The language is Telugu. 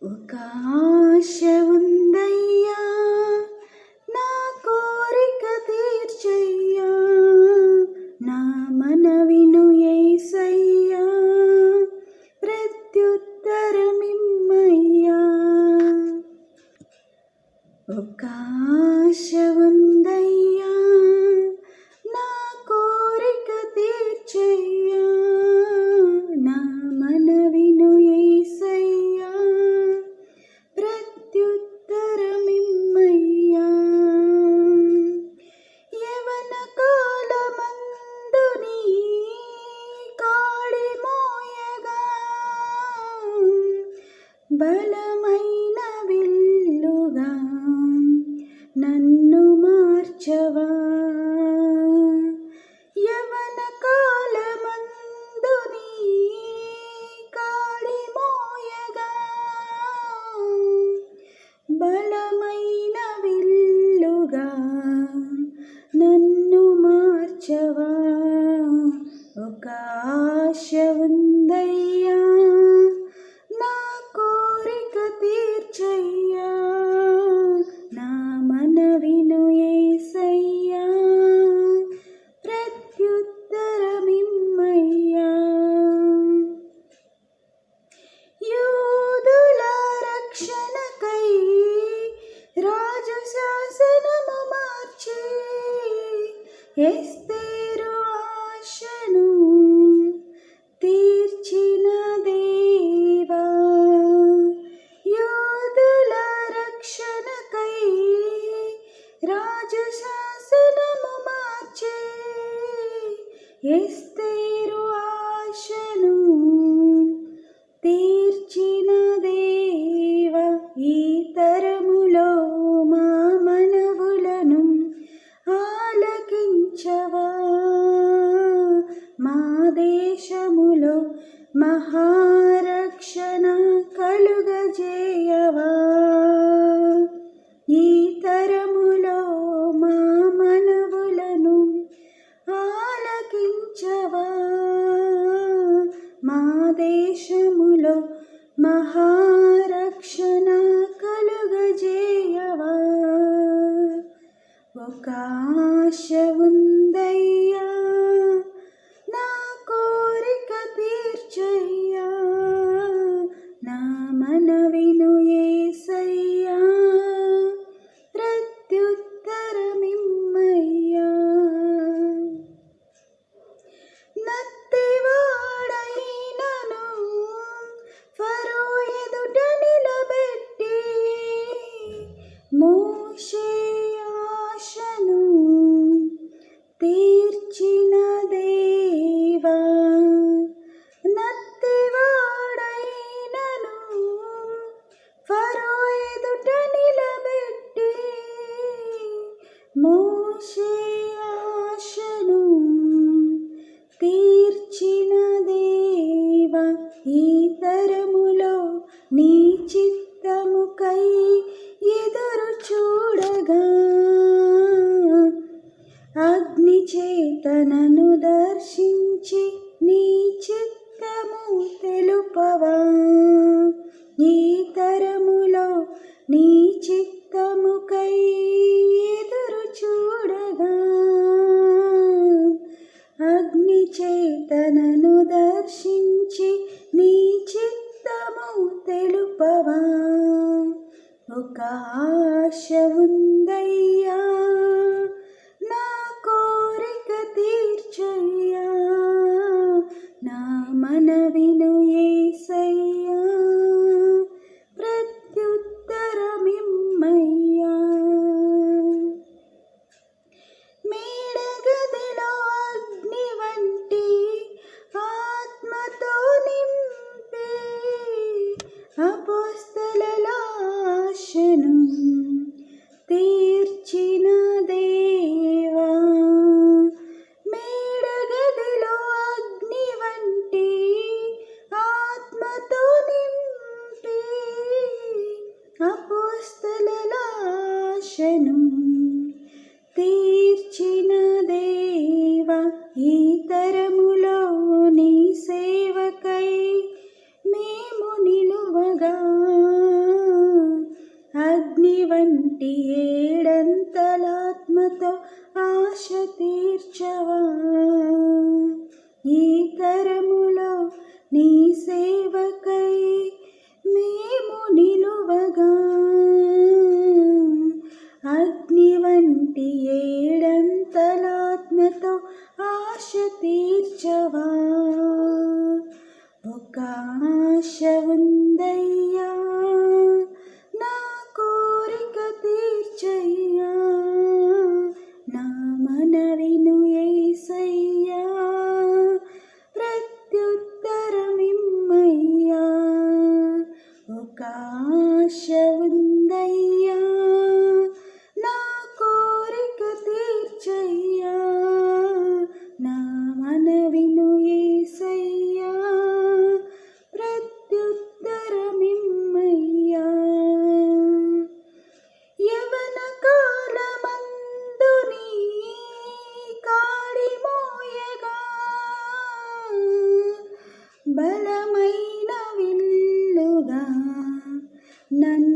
ఒక ఆశ ఉందయ్యా, నా కోరిక తీర్చయ్యా, నా మనవిను యేసయ్యా, ప్రత్యుత్తరమిమ్మయ్యా. ఒక ఆశ ఉందయ్యా, నా కోరిక తీర్చయ్యా, నా మనవిను యేసయ్యా, ప్రత్యుత్తరమిమ్మయ్యా. యవన కాలమందు నీ కాడి మోయగా, బలమైన విల్లుగా నన్ను మార్చవా. యవన కాలమందు నీ కాడి మోయగా, బలమైన విల్లుగా నన్ను మార్చవా. ఒక ఆశ ఉందయ్యా, నా కోరిక తీర్చయ్యా, నా మనవిను యేసయ్యా, ప్రత్యుత్తరమిమ్మయ్యా. యూదుల రక్షణకై రాజు శాసనము మార్చి, ఎస్తేరు ఆశను తీర్చిన దేవా. యూదుల రక్షణకై రాజు శాసనము మార్చి, ఎస్తేరు ఆశను తీర్చిన దేవా. ఈ తరములో మా మనవులను ఆలకించవా, మా దేశములో మహారక్షణ కలుగజేయవా. ఈ తరములో మా మనవులను ఆలకించవా, మా దేశములో మహారక్షణ కలుగజేయవా. ఒక ఆశ ఉందయ్యా, నా కోరిక తీర్చయ్యా, నా మనవిను యేసయ్యా, ప్రత్యుత్తరమిమ్మయ్యా. నత్తివాడైనను ఫరో ఎదుట నిలబెట్టి, మోషే ఆశను తీర్చిన దేవా. నత్తివాడైనను ఫరో ఎదుట నిలబెట్టి, మోషే ఆశను తీర్చిన దేవా. ఈ తరములో నీ చిత్తముకై ఎదురు చూడగా, అగ్ని చేతనను దర్శించి నీ చిత్తము తెలుపవా. ఈ తరములో నీ చిత్తముకై ఎదురు చూడగా, అగ్ని చేతనను దర్శించి నీ చిత్తము తెలుపవా. ఒక ఆశ ఉందయ్యా, నా కోరిక తీర్చయ్యా, నా మనవిను యేసయ్యా, ప్రత్యుత్తరమిమ్మయ్యా. మేడగదిలో అగ్ని వంటి ఆత్మతో నింపి, అపోస్తలుల ఆశను తీర్చిన వంటి ఏడంతలాత్మతో ఆశ తీర్చవా. ఈ తరములో నీ సేవకై మేము నిలువగా, అగ్ని వంటి ఏడంతలాత్మతో ఆశ తీర్చవా. ఒక ఆశ ఉందయ్యా, నా కోరిక తీర్చయ్యా, నా మనవిను యేసయ్యా, ప్రత్యుత్తరమిమ్మయ్యా. ఒక ఆశ ఉందయ్యా, నా కోరిక తీర్చయ్యా, నా మనవిను యేసయ్యా, ప్రత్యుత్తరమిమ్మయ్యా. యవన కాలమందు నీ కాడి మోయగా, బలమైన విల్లుగా నన్ను